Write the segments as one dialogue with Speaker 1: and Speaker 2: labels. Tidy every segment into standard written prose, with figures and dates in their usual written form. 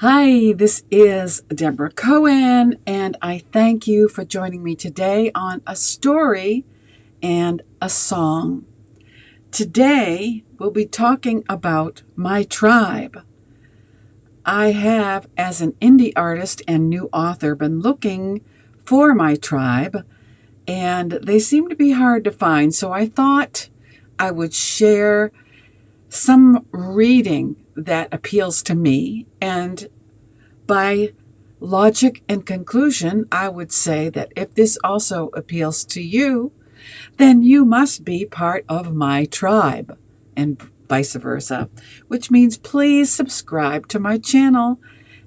Speaker 1: Hi, this is Debra Cohen, and I thank you for joining me today on a story and a song. Today, we'll be talking about my tribe. I have, as an indie artist and new author, been looking for my tribe, and they seem to be hard to find, so I thought I would share some reading that appeals to me, and by logic and conclusion, I would say that if this also appeals to you, then you must be part of my tribe, and vice versa, which means please subscribe to my channel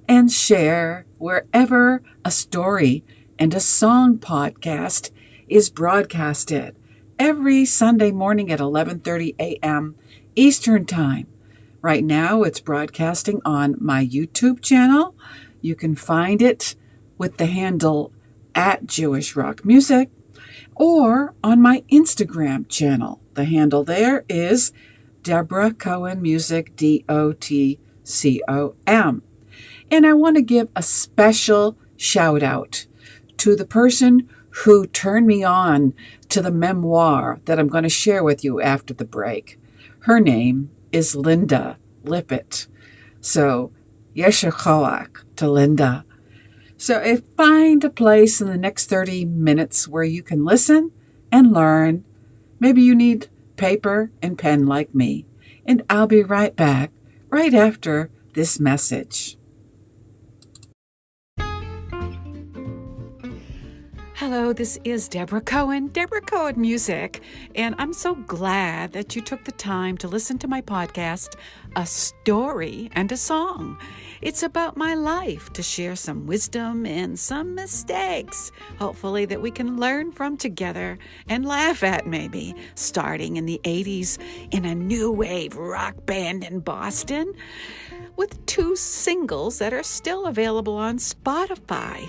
Speaker 1: and share wherever a story and a song podcast is broadcasted every Sunday morning at 11:30 a.m. Eastern Time. Right now, it's broadcasting on my YouTube channel. You can find it with the handle @JewishRockMusic, or on my Instagram channel. The handle there is Debra Cohen Music, DOTCOM. And I want to give a special shout out to the person who turned me on to the memoir that I'm going to share with you after the break. Her name is Linda Lippett. So, Yesher Choach to Linda. So find a place in the next 30 minutes where you can listen and learn. Maybe you need paper and pen like me. And I'll be right back right after this message. Hello, this is Debra Cohen Music, and I'm so glad that you took the time to listen to my podcast, A Story and a Song. It's about my life, to share some wisdom and some mistakes, hopefully that we can learn from together and laugh at maybe, starting in the 80s in a new wave rock band in Boston with 2 singles that are still available on Spotify.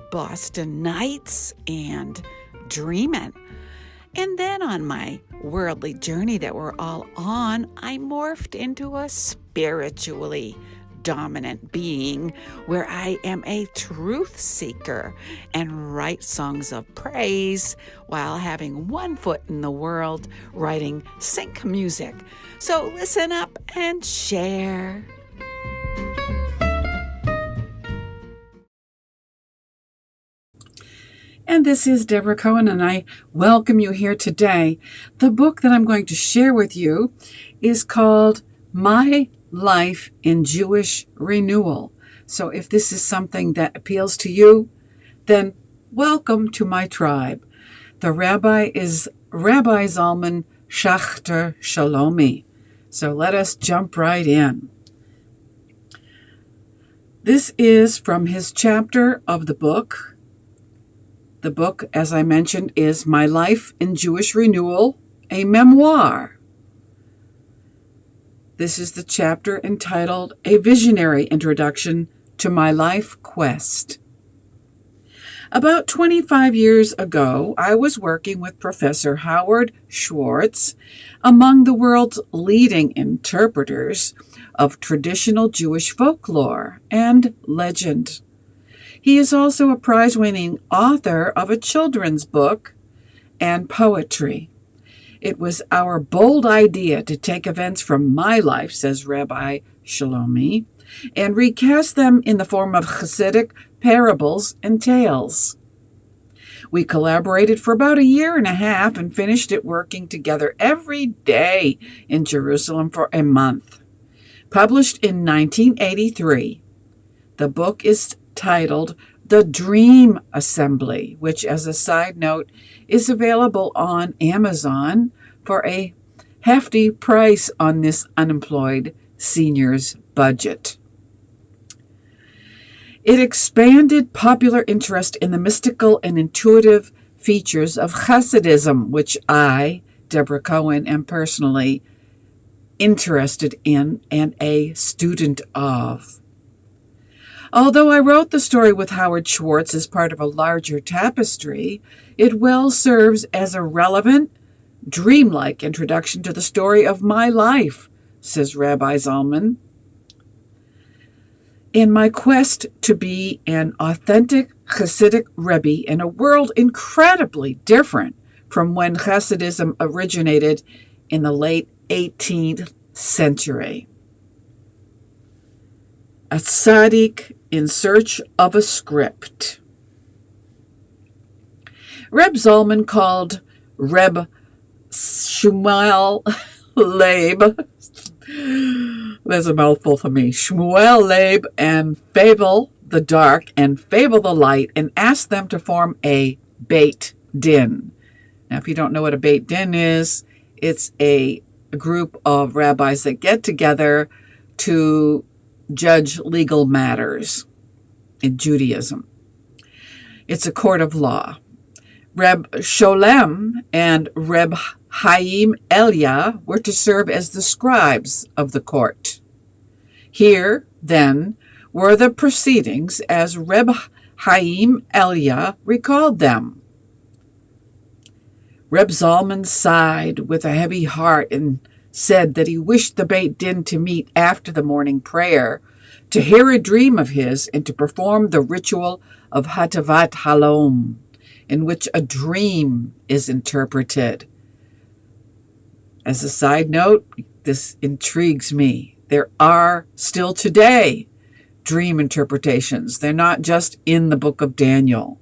Speaker 1: Boston Nights and Dreamin'. And then on my worldly journey that we're all on, I morphed into a spiritually dominant being where I am a truth seeker and write songs of praise while having one foot in the world writing sync music. So listen up and share. And this is Debra Cohen, and I welcome you here today. The book that I'm going to share with you is called My Life in Jewish Renewal. So if this is something that appeals to you, then welcome to my tribe. The rabbi is Rabbi Zalman Schachter-Shalomi. So let us jump right in. This is from his chapter of the book. The book, as I mentioned, is My Life in Jewish Renewal, a memoir. This is the chapter entitled A Visionary Introduction to My Life Quest. About 25 years ago, I was working with Professor Howard Schwartz, among the world's leading interpreters of traditional Jewish folklore and legend. He is also a prize-winning author of a children's book and poetry. It was our bold idea to take events from my life, says Rabbi Shalomi, and recast them in the form of Hasidic parables and tales. We collaborated for about 1.5 years and finished it working together every day in Jerusalem for a month. Published in 1983, the book is titled The Dream Assembly, which, as a side note, is available on Amazon for a hefty price on this unemployed senior's budget. It expanded popular interest in the mystical and intuitive features of Hasidism, which I, Debra Cohen, am personally interested in and a student of. Although I wrote the story with Howard Schwartz as part of a larger tapestry, it well serves as a relevant, dreamlike introduction to the story of my life, says Rabbi Zalman. In my quest to be an authentic Hasidic Rebbe in a world incredibly different from when Hasidism originated in the late 18th century. A tzaddik in search of a script. Reb Zalman called Reb Shmuel Leib, there's a mouthful for me, Shmuel Leib and Favel the dark and Favel the light, and asked them to form a Beit Din. Now, if you don't know what a Beit Din is, it's a group of rabbis that get together to judge legal matters in Judaism. It's a court of law. Reb Sholem and Reb Chaim Elia were to serve as the scribes of the court. Here, then, were the proceedings as Reb Chaim Elia recalled them. Reb Zalman sighed with a heavy heart and said that he wished the Beit Din to meet after the morning prayer, to hear a dream of his and to perform the ritual of Hatavat Halom, in which a dream is interpreted. As a side note, this intrigues me. There are still today dream interpretations. They're not just in the book of Daniel.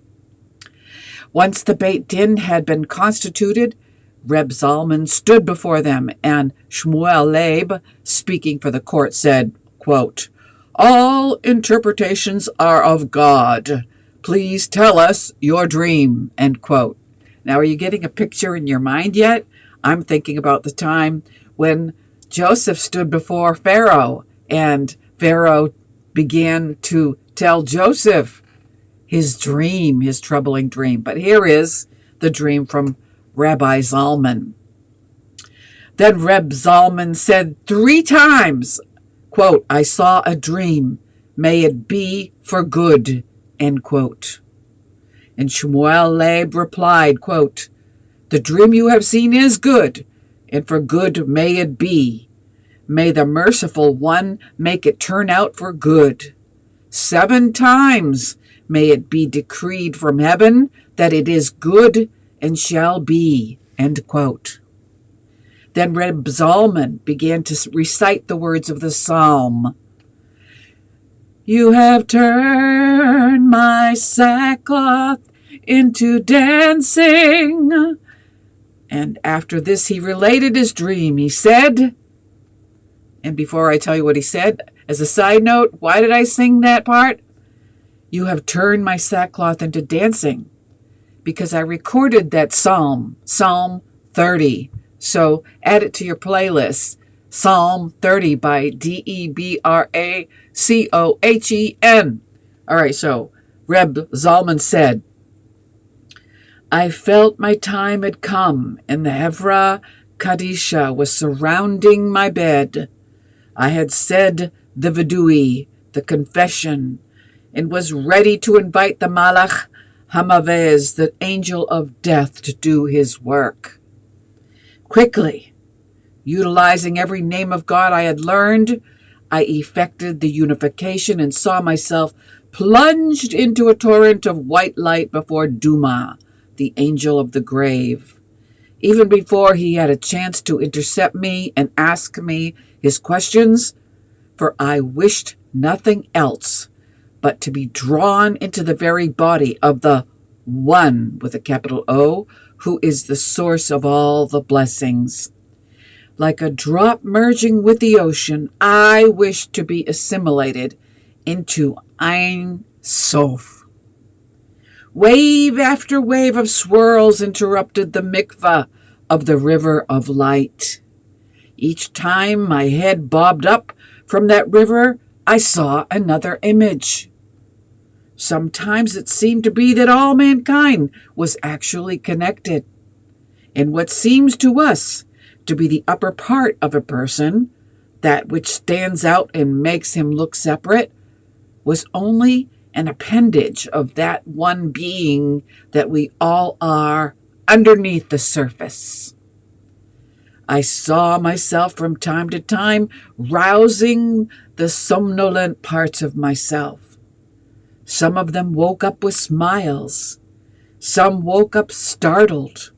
Speaker 1: Once the Beit Din had been constituted, Reb Zalman stood before them, and Shmuel Leib, speaking for the court, said, quote, "All interpretations are of God. Please tell us your dream," end quote. Now, are you getting a picture in your mind yet? I'm thinking about the time when Joseph stood before Pharaoh, and Pharaoh began to tell Joseph his dream, his troubling dream. But here is the dream from Rabbi Zalman. Then Reb Zalman said 3 times, quote, "I saw a dream. May it be for good," end quote. And Shmuel Leib replied, quote, "The dream you have seen is good, and for good may it be. May the merciful one make it turn out for good. 7 times may it be decreed from heaven that it is good and shall be," end quote. Then Reb Zalman began to recite the words of the psalm. "You have turned my sackcloth into dancing." And after this, he related his dream. He said, and before I tell you what he said, as a side note, why did I sing that part? "You have turned my sackcloth into dancing," because I recorded that psalm, Psalm 30. So add it to your playlist, Psalm 30 by Debra Cohen. All right, so Reb Zalman said, "I felt my time had come, and the Hevra Kadisha was surrounding my bed. I had said the Vidui, the confession, and was ready to invite the Malach Hamavez, the angel of death, to do his work. Quickly, utilizing every name of God I had learned, I effected the unification and saw myself plunged into a torrent of white light before Duma, the angel of the grave. Even before he had a chance to intercept me and ask me his questions, for I wished nothing else but to be drawn into the very body of the One, with a capital O, who is the source of all the blessings. Like a drop merging with the ocean, I wished to be assimilated into Ein Sof. Wave after wave of swirls interrupted the mikvah of the river of light. Each time my head bobbed up from that river, I saw another image. Sometimes it seemed to be that all mankind was actually connected. And what seems to us to be the upper part of a person, that which stands out and makes him look separate, was only an appendage of that one being that we all are underneath the surface. I saw myself from time to time rousing the somnolent parts of myself. Some of them woke up with smiles. Some woke up startled,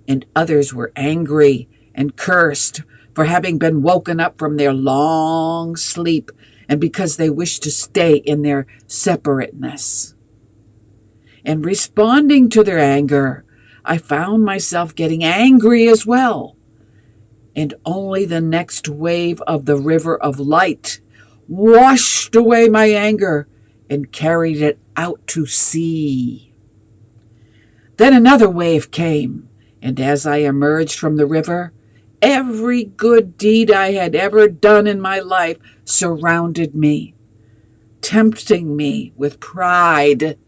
Speaker 1: and others were angry and cursed for having been woken up from their long sleep and because they wished to stay in their separateness. And responding to their anger, I found myself getting angry as well. And only the next wave of the river of light washed away my anger and carried it out to sea. Then another wave came, and as I emerged from the river, every good deed I had ever done in my life surrounded me, tempting me with pride,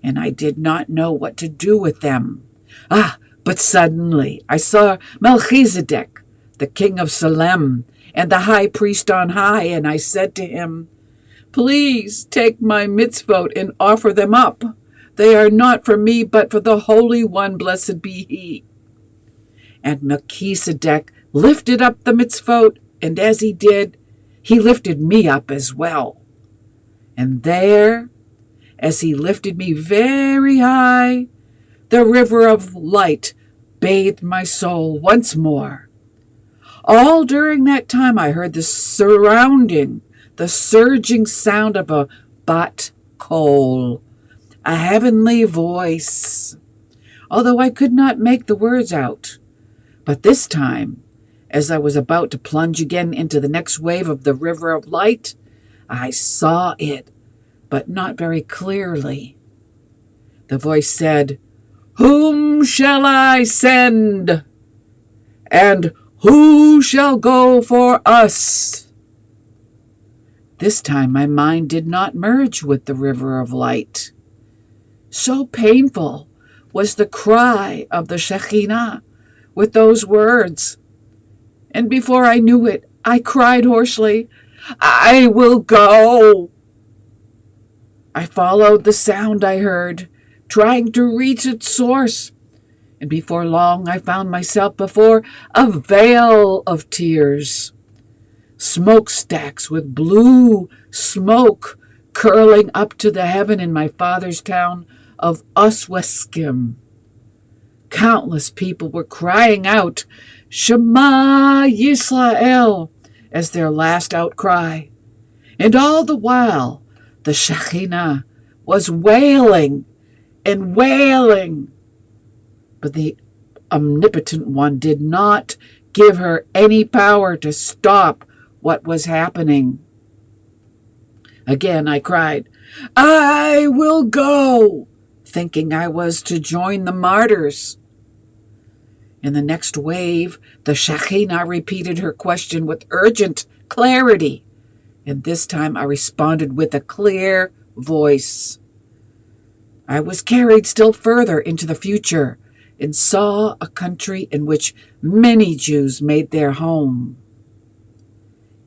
Speaker 1: and I did not know what to do with them. But suddenly I saw Melchizedek, the king of Salem, and the high priest on high, and I said to him, "Please take my mitzvot and offer them up. They are not for me, but for the Holy One, blessed be he." And Melchizedek lifted up the mitzvot, and as he did, he lifted me up as well. And there, as he lifted me very high, the river of light bathed my soul once more. All during that time I heard the surging sound of a bat kol, a heavenly voice, although I could not make the words out. But this time, as I was about to plunge again into the next wave of the river of light, I saw it, but not very clearly. The voice said, "Whom shall I send? And who shall go for us?" This time my mind did not merge with the river of light. So painful was the cry of the Shekhinah with those words. And before I knew it, I cried hoarsely, "I will go." I followed the sound I heard, trying to reach its source, and before long I found myself before a veil of tears. Smokestacks with blue smoke curling up to the heaven in my father's town of Osweskim. Countless people were crying out, "Shema Yisrael," as their last outcry. And all the while, the Shekhinah was wailing and wailing. But the Omnipotent One did not give her any power to stop what was happening. Again I cried, "I will go," thinking I was to join the martyrs. In the next wave, the Shekhinah repeated her question with urgent clarity, and this time I responded with a clear voice. I was carried still further into the future and saw a country in which many Jews made their home.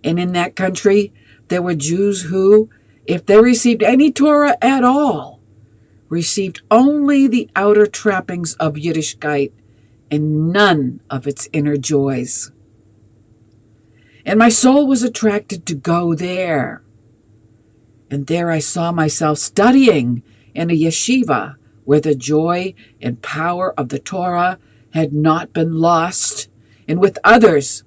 Speaker 1: And in that country, there were Jews who, if they received any Torah at all, received only the outer trappings of Yiddishkeit and none of its inner joys. And my soul was attracted to go there. And there I saw myself studying in a yeshiva where the joy and power of the Torah had not been lost, and with others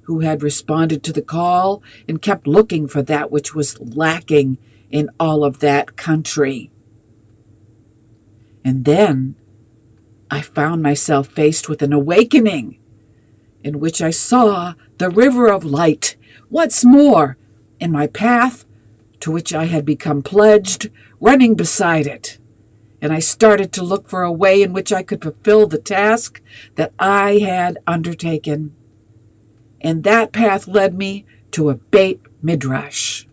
Speaker 1: who had responded to the call and kept looking for that which was lacking in all of that country. And then I found myself faced with an awakening in which I saw the river of light once more in my path to which I had become pledged, running beside it. And I started to look for a way in which I could fulfill the task that I had undertaken. And that path led me to a Beit Midrash.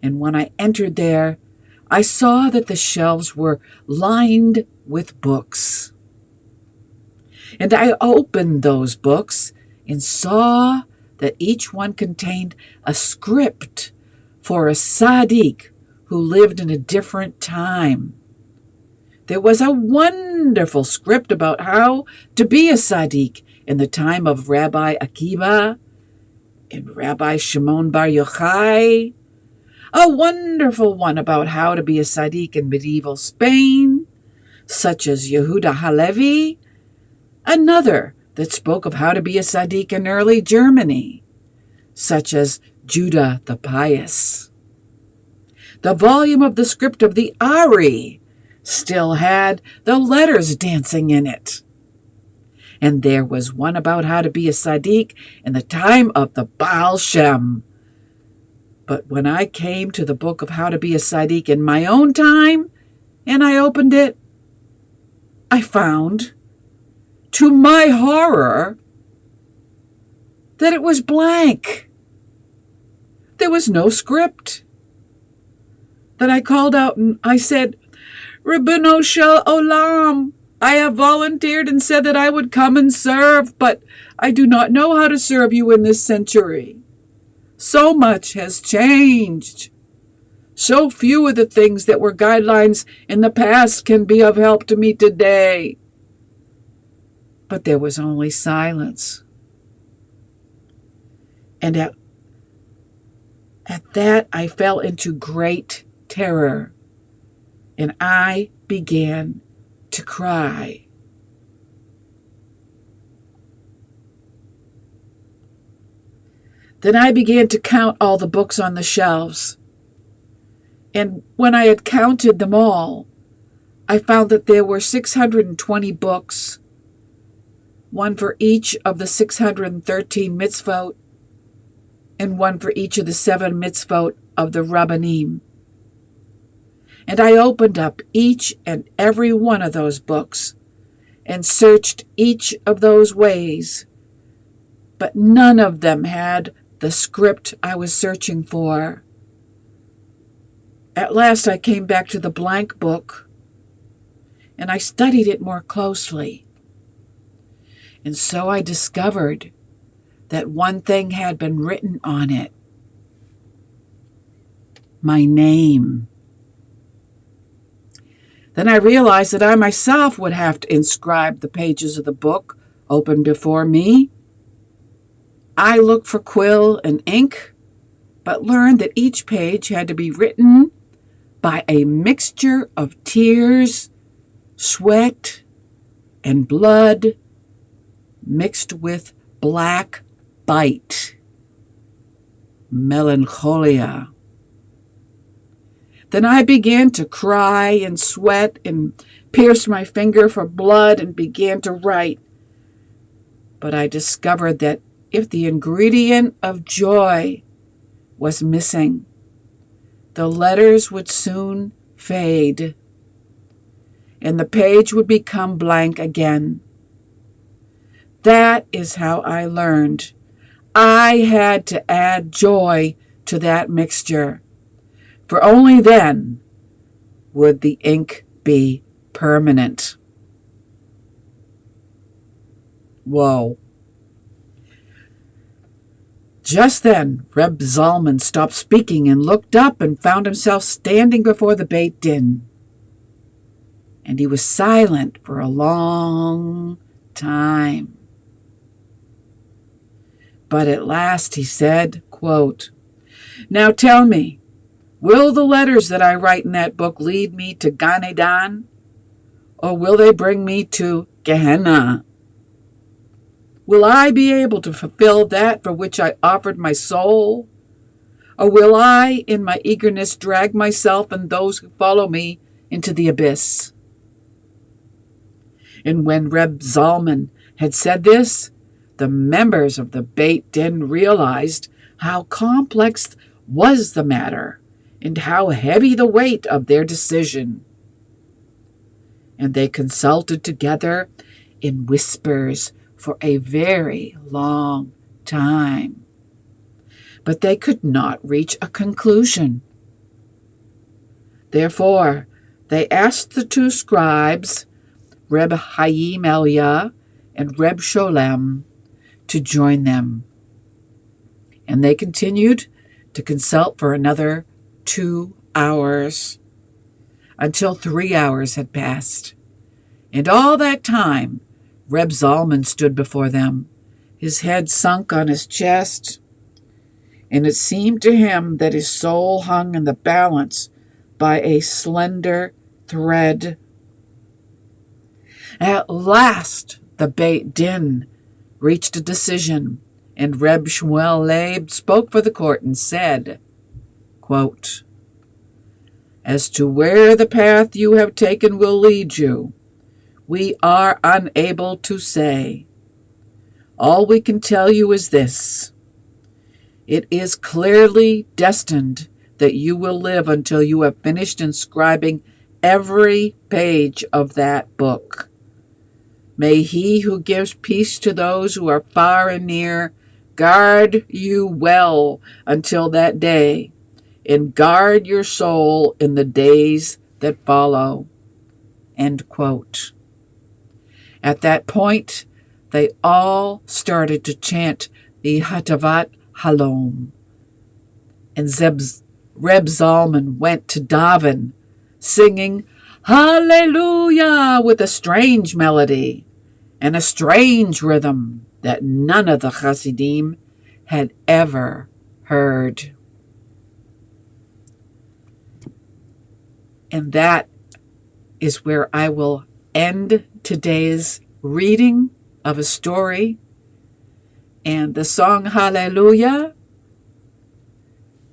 Speaker 1: And when I entered there, I saw that the shelves were lined with books. And I opened those books and saw that each one contained a script for a tzaddik who lived in a different time. There was a wonderful script about how to be a tzaddik in the time of Rabbi Akiva and Rabbi Shimon Bar Yochai, a wonderful one about how to be a tzaddik in medieval Spain, such as Yehuda Halevi, another that spoke of how to be a tzaddik in early Germany, such as Judah the Pious. The volume of the script of the Ari still had the letters dancing in it. And there was one about how to be a tzaddik in the time of the Baal Shem. But when I came to the book of how to be a tzaddik in my own time, and I opened it, I found, to my horror, that it was blank. There was no script. Then I called out and I said, Ribbono Shel Olam, I have volunteered and said that I would come and serve, but I do not know how to serve you in this century. So much has changed. So few of the things that were guidelines in the past can be of help to me today. But there was only silence. And at that, I fell into great terror, and I began to cry. Then I began to count all the books on the shelves. And when I had counted them all, I found that there were 620 books, one for each of the 613 mitzvot, and one for each of the 7 mitzvot of the Rabbanim. And I opened up each and every one of those books and searched each of those ways, but none of them had the script I was searching for. At last I came back to the blank book, and I studied it more closely. And so I discovered that one thing had been written on it: my name. Then I realized that I myself would have to inscribe the pages of the book open before me. I looked for quill and ink, but learned that each page had to be written by a mixture of tears, sweat, and blood mixed with black bite, melancholia. Then I began to cry and sweat and pierced my finger for blood and began to write. But I discovered that if the ingredient of joy was missing, the letters would soon fade, and the page would become blank again. That is how I learned. I had to add joy to that mixture, for only then would the ink be permanent. Whoa. Just then, Rabbi Zalman stopped speaking and looked up and found himself standing before the Beit Din. And he was silent for a long time. But at last he said, quote, "Now tell me, will the letters that I write in that book lead me to Gan Eden, or will they bring me to Gehenna? Will I be able to fulfill that for which I offered my soul? Or will I, in my eagerness, drag myself and those who follow me into the abyss?" And when Reb Zalman had said this, the members of the Beit Din realized how complex was the matter and how heavy the weight of their decision. And they consulted together in whispers for a very long time. But they could not reach a conclusion. Therefore, they asked the 2 scribes, Reb Chaim Elia and Reb Sholem, to join them. And they continued to consult for another 2 hours, until 3 hours had passed. And all that time, Reb Zalman stood before them, his head sunk on his chest, and it seemed to him that his soul hung in the balance by a slender thread. At last the Beit Din reached a decision, and Reb Shmuel Leib spoke for the court and said, quote, "As to where the path you have taken will lead you, we are unable to say. All we can tell you is this. It is clearly destined that you will live until you have finished inscribing every page of that book. May he who gives peace to those who are far and near guard you well until that day, and guard your soul in the days that follow." End quote. At that point, they all started to chant the Hatavat Halom, and Reb Zalman went to daven, singing Hallelujah with a strange melody and a strange rhythm that none of the Hasidim had ever heard. And that is where I will end today's reading of a story. And the song Hallelujah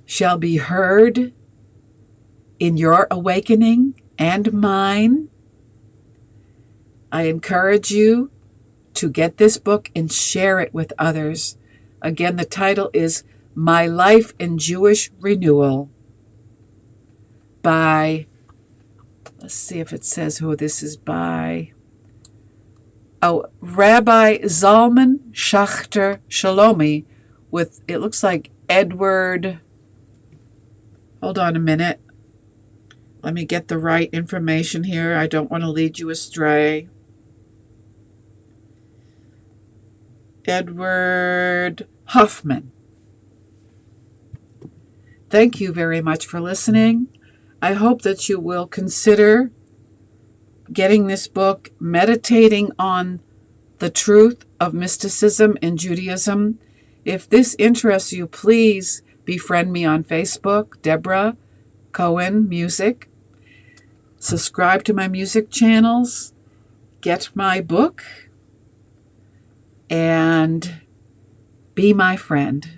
Speaker 1: shall be heard in your awakening and mine. I encourage you to get this book and share it with others. Again, the title is My Life in Jewish Renewal by, let's see if it says who this is by. Oh, Rabbi Zalman Schachter-Shalomi with, it looks like Edward. Hold on a minute. Let me get the right information here. I don't want to lead you astray. Edward Hoffman. Thank you very much for listening. I hope that you will consider getting this book, meditating on the truth of mysticism and Judaism. If this interests you, please befriend me on Facebook, Debra, Cohen Music. Subscribe to my music channels. Get my book. And be my friend.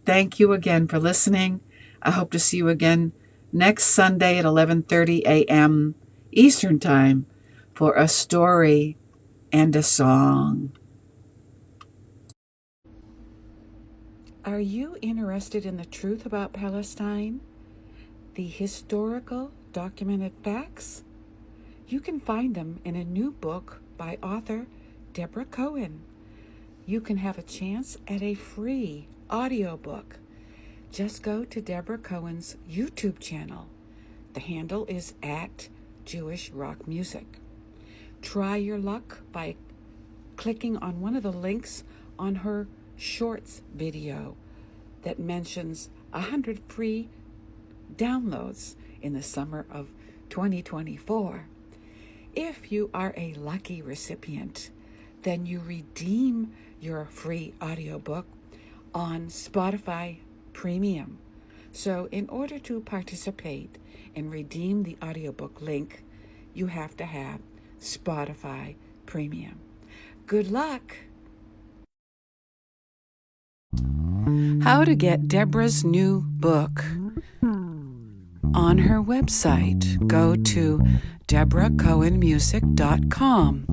Speaker 1: Thank you again for listening. I hope to see you again next Sunday at 11:30 a.m. Eastern Time for a story and a song. Are you interested in the truth about Palestine? The historical documented facts? You can find them in a new book by author Debra Cohen. You can have a chance at a free audiobook. Just go to Debra Cohen's YouTube channel. The handle is at Jewish Rock Music. Try your luck by clicking on one of the links on her Shorts video that mentions 100 free downloads in the summer of 2024. If you are a lucky recipient, then you redeem your free audiobook on Spotify Premium. So in order to participate and redeem the audiobook link, you have to have Spotify Premium. Good luck! How to get Debra's new book. On her website, go to debracohenmusic.com.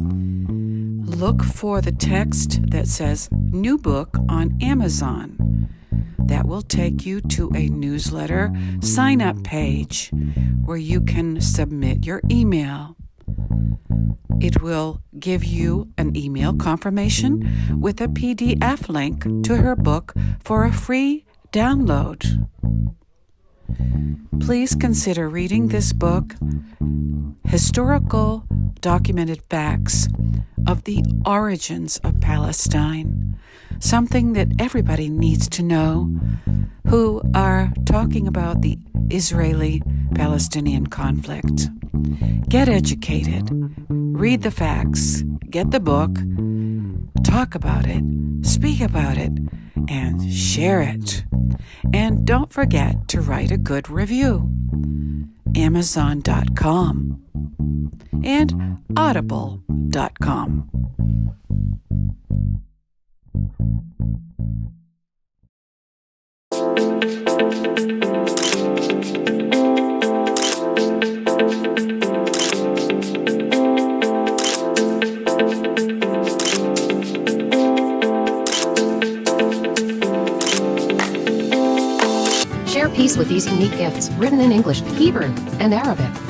Speaker 1: Look for the text that says New Book on Amazon. That will take you to a newsletter sign-up page where you can submit your email. It will give you an email confirmation with a PDF link to her book for a free download. Please consider reading this book, Historical Documented Facts of the Origins of Palestine, something that everybody needs to know who are talking about the Israeli-Palestinian conflict. Get educated, read the facts, get the book, talk about it, speak about it, and share it. And don't forget to write a good review. Amazon.com and Audible.com.
Speaker 2: Share peace with these unique gifts, written in English, Hebrew, and Arabic.